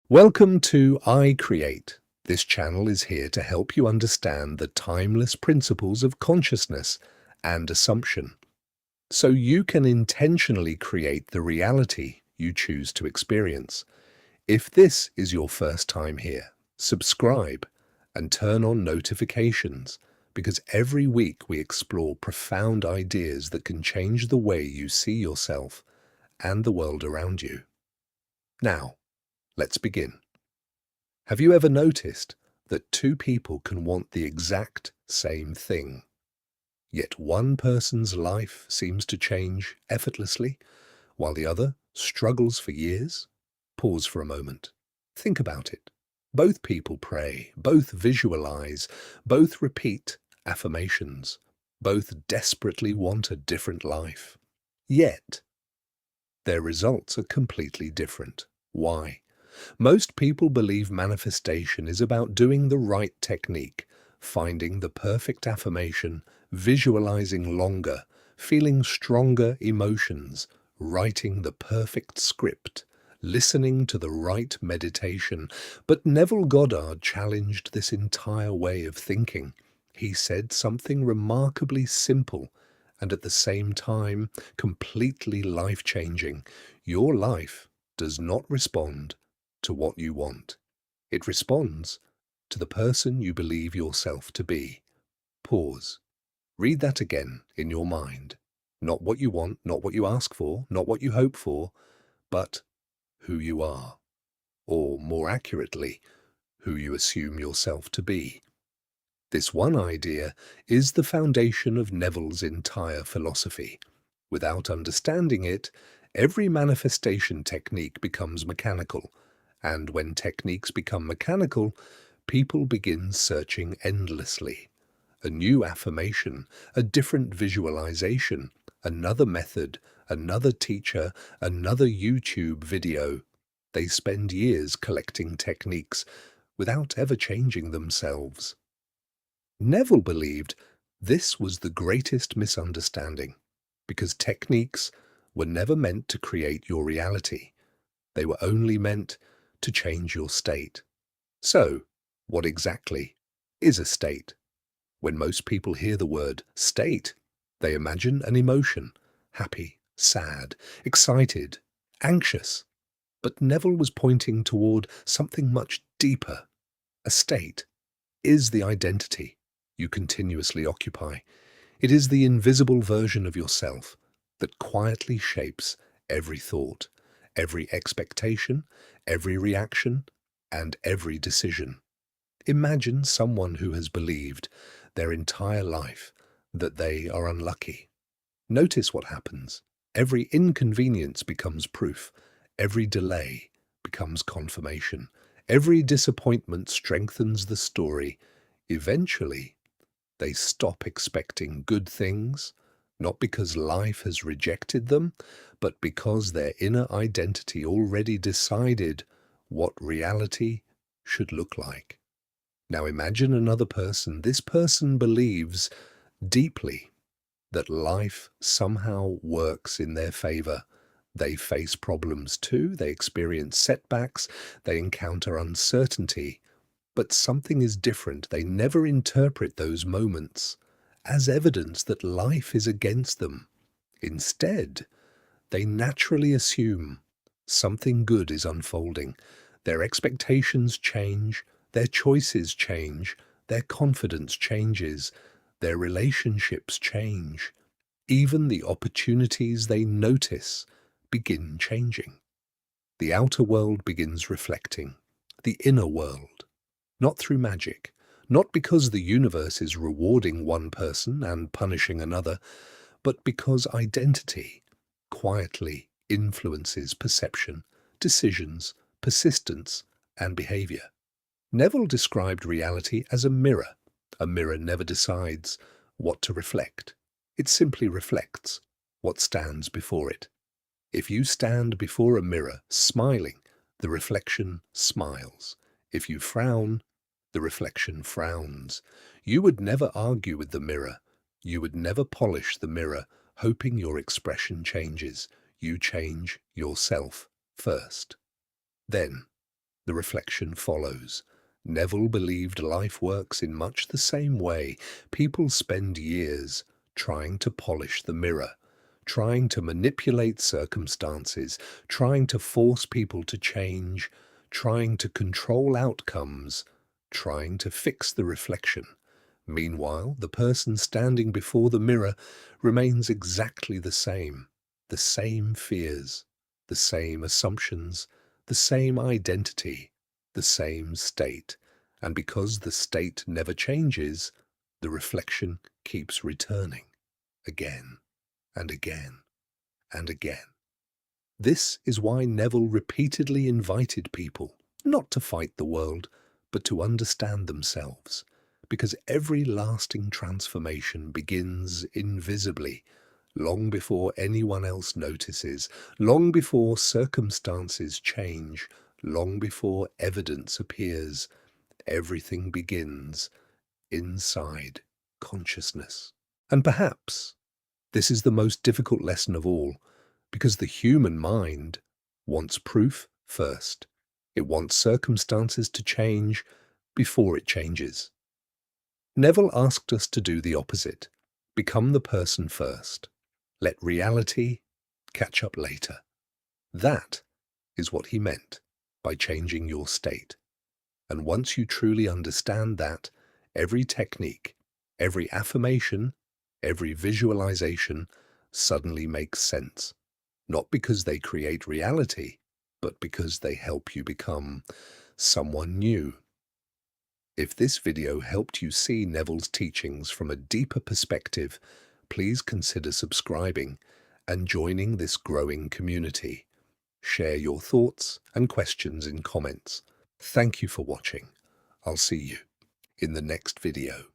Welcome to I Create. This channel is here to help you understand the timeless principles of consciousness and assumption, so you can intentionally create the reality you choose to experience. If this is your first time here, subscribe and turn on notifications, because every week we explore profound ideas that can change the way you see yourself and the world around you. Now, let's begin. Have you ever noticed that two people can want the exact same thing, yet one person's life seems to change effortlessly, while the other struggles for years? Pause for a moment. Think about it. Both people pray, both visualize, both repeat affirmations, both desperately want a different life. Yet, their results are completely different. Why? Most people believe manifestation is about doing the right technique, finding the perfect affirmation, visualizing longer, feeling stronger emotions, writing the perfect script, listening to the right meditation. But Neville Goddard challenged this entire way of thinking. He said something remarkably simple and at the same time completely life-changing. Your life does not respond to what you want. It responds to the person you believe yourself to be. Pause. Read that again in your mind. Not what you want, not what you ask for, not what you hope for, but who you are. Or more accurately, who you assume yourself to be. This one idea is the foundation of Neville's entire philosophy. Without understanding it, every manifestation technique becomes mechanical. And when techniques become mechanical, people begin searching endlessly. A new affirmation, a different visualization, another method, another teacher, another YouTube video. They spend years collecting techniques without ever changing themselves. Neville believed this was the greatest misunderstanding, because techniques were never meant to create your reality. They were only meant to change your state. So, what exactly is a state? When most people hear the word state, they imagine an emotion: happy, sad, excited, anxious. But Neville was pointing toward something much deeper. A state is the identity you continuously occupy. It is the invisible version of yourself that quietly shapes every thought, every expectation, every reaction, and every decision. Imagine someone who has believed their entire life that they are unlucky. Notice what happens. Every inconvenience becomes proof. Every delay becomes confirmation. Every disappointment strengthens the story. Eventually, they stop expecting good things, not because life has rejected them, but because their inner identity already decided what reality should look like. Now imagine another person. This person believes deeply that life somehow works in their favor. They face problems too, they experience setbacks, they encounter uncertainty. But something is different. They never interpret those moments as evidence that life is against them. Instead, they naturally assume something good is unfolding. Their expectations change, their choices change, their confidence changes, their relationships change. Even the opportunities they notice begin changing. The outer world begins reflecting the inner world. Not through magic, not because the universe is rewarding one person and punishing another, but because identity quietly influences perception, decisions, persistence, and behavior. Neville described reality as a mirror. A mirror never decides what to reflect. It simply reflects what stands before it. If you stand before a mirror smiling, the reflection smiles. If you frown, the reflection frowns. You would never argue with the mirror. You would never polish the mirror, hoping your expression changes. You change yourself first. Then, the reflection follows. Neville believed life works in much the same way. People spend years trying to polish the mirror, trying to manipulate circumstances, trying to force people to change, trying to control outcomes, trying to fix the reflection. Meanwhile, the person standing before the mirror remains exactly the same fears, the same assumptions, the same identity, the same state. And because the state never changes, the reflection keeps returning again and again and again. This is why Neville repeatedly invited people not to fight the world, but to understand themselves, because every lasting transformation begins invisibly, long before anyone else notices, long before circumstances change, long before evidence appears. Everything begins inside consciousness. And perhaps this is the most difficult lesson of all, because the human mind wants proof first. It wants circumstances to change before it changes. Neville asked us to do the opposite. Become the person first. Let reality catch up later. That is what he meant by changing your state. And once you truly understand that, every technique, every affirmation, every visualization suddenly makes sense. Not because they create reality, but because they help you become someone new. If this video helped you see Neville's teachings from a deeper perspective, please consider subscribing and joining this growing community. Share your thoughts and questions in comments. Thank you for watching. I'll see you in the next video.